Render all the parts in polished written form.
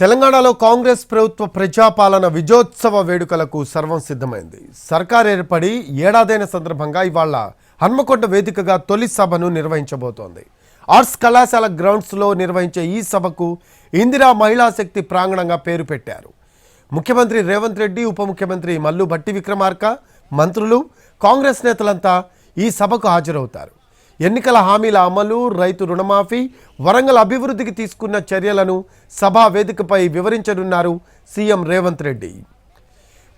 తెలంగాణలో కాంగ్రెస్ ప్రభుత్వ ప్రజాపాలన విజయోత్సవ వేడుకలకు సర్వం సిద్ధమైంది. సర్కార్ ఏర్పడి ఏడాదైన సందర్భంగా ఇవాళ హన్మకొండ వేదికగా తొలి సభను నిర్వహించబోతోంది. ఆర్ట్స్ కళాశాల గ్రౌండ్స్లో నిర్వహించే ఈ సభకు ఇందిరా మహిళా శక్తి ప్రాంగణంగా పేరు పెట్టారు. ముఖ్యమంత్రి రేవంత్ రెడ్డి, ఉప ముఖ్యమంత్రి మల్లు భట్టి విక్రమార్క, మంత్రులు, కాంగ్రెస్ నేతలంతా ఈ సభకు హాజరవుతారు. ఎన్నికల హామీల అమలు, రైతు రుణమాఫీ, వరంగల్ అభివృద్ధికి తీసుకున్న చర్యలను సభా వేదికపై వివరించనున్నారు సీఎం రేవంత్ రెడ్డి.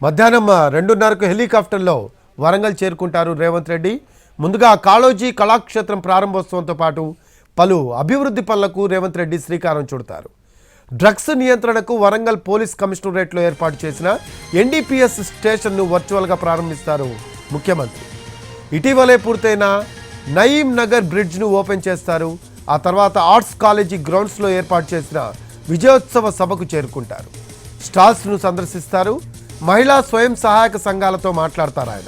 మధ్యాహ్నం 2:30కు హెలికాప్టర్లో వరంగల్ చేరుకుంటారు రేవంత్ రెడ్డి. ముందుగా కాళోజీ కళాక్షేత్రం ప్రారంభోత్సవంతో పాటు పలు అభివృద్ధి పనులకు రేవంత్ రెడ్డి శ్రీకారం చుడతారు. డ్రగ్స్ నియంత్రణకు వరంగల్ పోలీస్ కమిషనరేట్లో ఏర్పాటు చేసిన ఎన్డీపీఎస్ స్టేషన్ను వర్చువల్గా ప్రారంభిస్తారు ముఖ్యమంత్రి. ఇటీవలే పూర్తయిన నయీం నగర్ బ్రిడ్జ్ను ఓపెన్ చేస్తారు. ఆ తర్వాత ఆర్ట్స్ కాలేజీ గ్రౌండ్స్లో ఏర్పాటు చేసిన విజయోత్సవ సభకు చేరుకుంటారు. స్టాల్స్ను సందర్శిస్తారు. మహిళా స్వయం సహాయక సంఘాలతో మాట్లాడతారు ఆయన.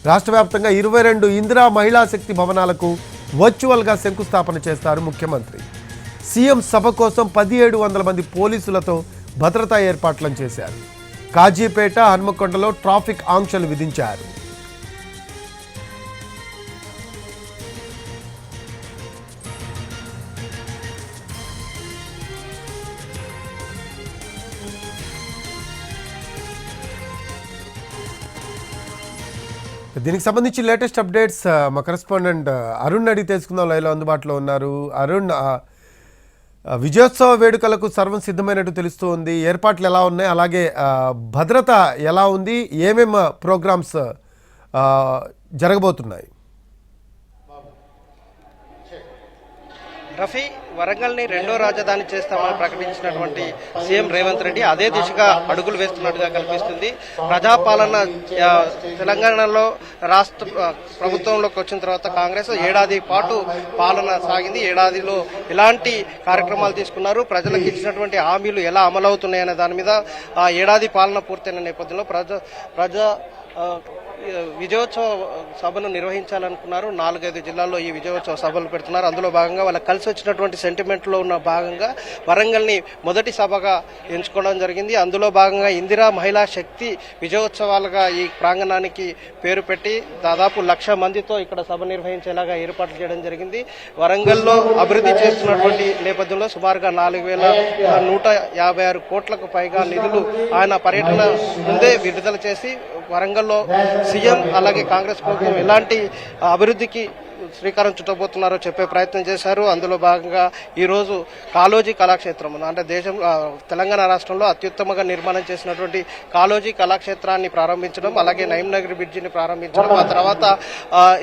రాష్ట్ర వ్యాప్తంగా 22 ఇందిరా మహిళా శక్తి భవనాలకు వర్చువల్గా శంకుస్థాపన చేస్తారు ముఖ్యమంత్రి. సీఎం సభ కోసం 1700 మంది పోలీసులతో భద్రతా ఏర్పాట్లను చేశారు. కాజీపేట, హన్మకొండలో ట్రాఫిక్ ఆంక్షలు విధించారు. దీనికి సంబంధించి లేటెస్ట్ అప్డేట్స్ మా కరెస్పాండెంట్ అరుణ్ అడిగి తెలుసుకుందాం. లైవ్లో అందుబాటులో ఉన్నారు. అరుణ్, విజయోత్సవ వేడుకలకు సర్వం సిద్ధమైనట్టు తెలుస్తోంది. ఏర్పాట్లు ఎలా ఉన్నాయి, అలాగే భద్రత ఎలా ఉంది, ఏమేమి ప్రోగ్రామ్స్ జరగబోతున్నాయి? రఫీ, వరంగల్ని రెండో రాజధాని చేస్తామని ప్రకటించినటువంటి సీఎం రేవంత్ రెడ్డి అదే దిశగా అడుగులు వేస్తున్నట్టుగా కనిపిస్తుంది. ప్రజాపాలన తెలంగాణలో రాష్ట్ర ప్రభుత్వంలోకి వచ్చిన తర్వాత కాంగ్రెస్ ఏడాది పాటు పాలన సాగింది. ఏడాదిలో ఎలాంటి కార్యక్రమాలు తీసుకున్నారు, ప్రజలకు ఇచ్చినటువంటి హామీలు ఎలా అమలవుతున్నాయనే దాని మీద ఏడాది పాలన పూర్తయిన నేపథ్యంలో విజయోత్సవ సభను నిర్వహించాలనుకున్నారు. 4-5 జిల్లాల్లో ఈ విజయోత్సవ సభలు పెడుతున్నారు. అందులో భాగంగా వాళ్ళకి కలిసి వచ్చినటువంటి సెంటిమెంట్లో ఉన్న భాగంగా వరంగల్ని మొదటి సభగా ఎంచుకోవడం జరిగింది. అందులో భాగంగా ఇందిరా మహిళా శక్తి విజయోత్సవాలుగా ఈ ప్రాంగణానికి పేరు పెట్టి దాదాపు 1,00,000 మందితో ఇక్కడ సభ నిర్వహించేలాగా ఏర్పాట్లు చేయడం జరిగింది. వరంగల్లో అభివృద్ధి చేస్తున్నటువంటి నేపథ్యంలో సుమారుగా 4,156 కోట్లకు పైగా నిధులు ఆయన పర్యటన ముందే విడుదల చేసి వరంగల్లో సీఎం అలాగే కాంగ్రెస్ ప్రభుత్వం ఎలాంటి అభివృద్ధికి శ్రీకారం చుట్టబోతున్నారో చెప్పే ప్రయత్నం చేశారు. అందులో భాగంగా ఈరోజు కాళోజీ కళాక్షేత్రం అంటే తెలంగాణ రాష్ట్రంలో అత్యుత్తమంగా నిర్మాణం చేసినటువంటి కాళోజీ కళాక్షేత్రాన్ని ప్రారంభించడం, అలాగే నయీం నగర్ బ్రిడ్జిని ప్రారంభించడం, ఆ తర్వాత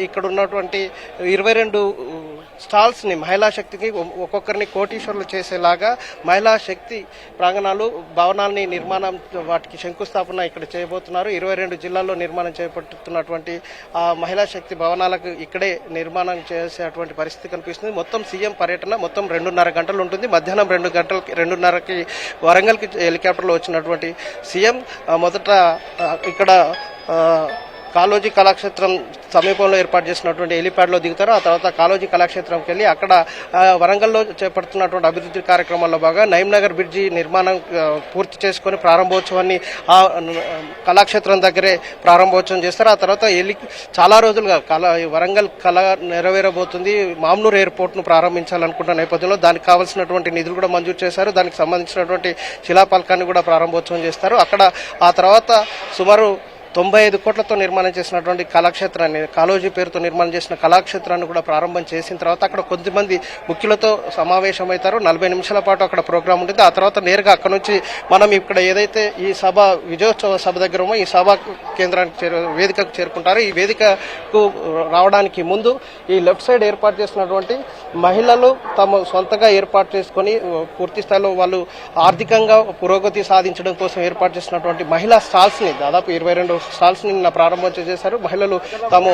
ఇక్కడ ఉన్నటువంటి 22 స్టాల్స్ ని మహిళా శక్తికి ఒక్కొక్కరిని కోటీశ్వర్లు చేసేలాగా మహిళా శక్తి ప్రాంగణాలు, భవనాలని నిర్మాణం, వాటికి శంకుస్థాపన ఇక్కడ చేయబోతున్నారు. 22 జిల్లాల్లో నిర్మాణం చేపట్టుతున్నటువంటి మహిళా శక్తి భవనాలకు ఇక్కడే నిర్మాణం చేసేటువంటి పరిస్థితి కనిపిస్తుంది. మొత్తం సీఎం పర్యటన మొత్తం 2:30 గంటలు ఉంటుంది. మధ్యాహ్నం 2:30కి వరంగల్కి హెలికాప్టర్లో వచ్చినటువంటి సీఎం మొదట ఇక్కడ కాళోజీ కళాక్షేత్రం సమీపంలో ఏర్పాటు చేసినటువంటి హెలిప్యాడ్లో దిగుతారు. ఆ తర్వాత కాళోజీ కళాక్షేత్రంకి వెళ్ళి అక్కడ వరంగల్లో చేపడుతున్నటువంటి అభివృద్ధి కార్యక్రమాల్లో భాగంగా నయీం నగర్ బ్రిడ్జి నిర్మాణం పూర్తి చేసుకుని ప్రారంభోత్సవాన్ని ఆ కళాక్షేత్రం దగ్గరే ప్రారంభోత్సవం చేస్తారు. ఆ తర్వాత చాలా రోజులుగా వరంగల్ కళ నెరవేరబోతుంది. మామ్నూర్ ఎయిర్పోర్ట్ను ప్రారంభించాలనుకుంటున్న నేపథ్యంలో దానికి కావాల్సినటువంటి నిధులు కూడా మంజూరు చేశారు. దానికి సంబంధించినటువంటి శిలాఫలకాన్ని కూడా ప్రారంభోత్సవం చేస్తారు. అక్కడ ఆ తర్వాత సుమారు 95 కోట్లతో నిర్మాణం చేసినటువంటి కళాక్షేత్రాన్ని, కాళోజీ పేరుతో నిర్మాణం చేసిన కళాక్షేత్రాన్ని కూడా ప్రారంభం చేసిన తర్వాత అక్కడ కొద్దిమంది ముఖ్యులతో సమావేశమవుతారు. 40 నిమిషాల పాటు అక్కడ ప్రోగ్రాం ఉంటుంది. ఆ తర్వాత నేరుగా అక్కడ నుంచి మనం ఇక్కడ ఏదైతే ఈ సభ విజయోత్సవ సభ దగ్గరమో ఈ సభా కేంద్రానికి వేదికకు చేరుకుంటారు. ఈ వేదికకు రావడానికి ముందు ఈ లెఫ్ట్ సైడ్ ఏర్పాటు చేసినటువంటి మహిళలు తమ సొంతగా ఏర్పాటు చేసుకొని పూర్తి స్థాయిలో వాళ్ళు ఆర్థికంగా పురోగతి సాధించడం కోసం ఏర్పాటు చేసినటువంటి మహిళా స్టాల్స్ ని దాదాపు 22 స్టాల్స్ నిన్న ప్రారంభం చేశారు. మహిళలు తాము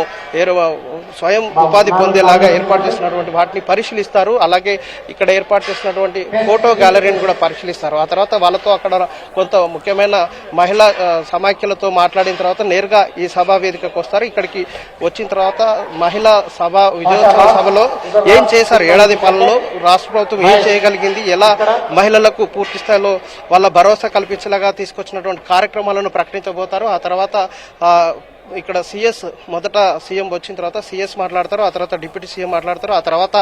స్వయం ఉపాధి పొందేలాగా ఏర్పాటు చేసినటువంటి వాటిని పరిశీలిస్తారు. అలాగే ఇక్కడ ఏర్పాటు చేసినటువంటి ఫోటో గ్యాలరీని కూడా పరిశీలిస్తారు. ఆ తర్వాత వాళ్ళతో అక్కడ కొంత ముఖ్యమైన మహిళా సమాఖ్యలతో మాట్లాడిన తర్వాత నేరుగా ఈ సభా వేదికకు వస్తారు. ఇక్కడికి వచ్చిన తర్వాత మహిళా సభ విజయోత్సవ సభలో ఏం చేశారు, ఏడాది పాలనలో రాష్ట్ర ప్రభుత్వం ఏం చేయగలిగింది, ఎలా మహిళలకు పూర్తి స్థాయిలో వాళ్ళ భరోసా కల్పించేలాగా తీసుకొచ్చినటువంటి కార్యక్రమాలను ప్రకటించబోతారు. ఆ తర్వాత ఇక్కడ సిఎస్ మొదట సీఎం వచ్చిన తర్వాత సిఎస్ మాట్లాడతారు, ఆ తర్వాత డిప్యూటీ సీఎం మాట్లాడతారు, ఆ తర్వాత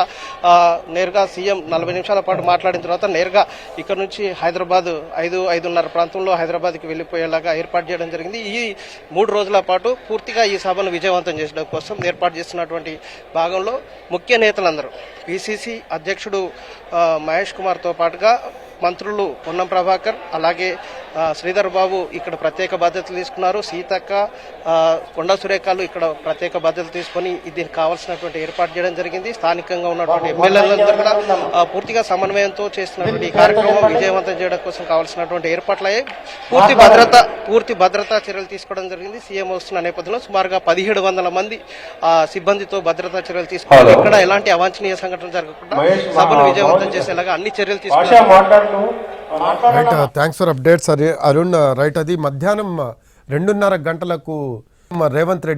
నేరుగా సీఎం 40 నిమిషాల పాటు మాట్లాడిన తర్వాత నేరుగా ఇక్కడ నుంచి హైదరాబాద్ 5-5:30 ప్రాంతంలో హైదరాబాద్కి వెళ్లిపోయేలాగా ఏర్పాటు చేయడం జరిగింది. ఈ 3 రోజుల పాటు పూర్తిగా ఈ సభను విజయవంతం చేయడం కోసం ఏర్పాటు చేస్తున్నటువంటి భాగంలో ముఖ్య నేతలందరూ పిసిసి అధ్యక్షుడు మహేష్ కుమార్తో పాటుగా మంత్రులు పొన్నం ప్రభాకర్, అలాగే శ్రీధర్ బాబు ఇక్కడ ప్రత్యేక బాధ్యతలు తీసుకున్నారు. సీతక్క, కొండా సురేఖలు ఇక్కడ ప్రత్యేక బాధ్యతలు తీసుకుని దీనికి కావాల్సినటువంటి ఏర్పాటు చేయడం జరిగింది. స్థానికంగా ఉన్నటువంటి ఎమ్మెల్యేలందరూ కూడా పూర్తిగా సమన్వయంతో చేస్తున్నటువంటి ఈ కార్యక్రమం విజయవంతం చేయడం కోసం కావాల్సినటువంటి ఏర్పాట్లయ్యాయి. పూర్తి భద్రతా చర్యలు తీసుకోవడం జరిగింది. సీఎం వస్తున్న నేపథ్యంలో సుమారుగా 1700 మంది సిబ్బందితో భద్రతా చర్యలు తీసుకున్నారు. ఇక్కడ ఎలాంటి అవాంఛనీయ సంఘటనలు జరగకుండా సభను విజయవంతం చేసేలాగా అన్ని చర్యలు తీసుకున్నారు. Right, thanks for updates Arun. Right, అది మధ్యాహ్నం 2:30 గంటలకు రేవంత్ రెడ్డి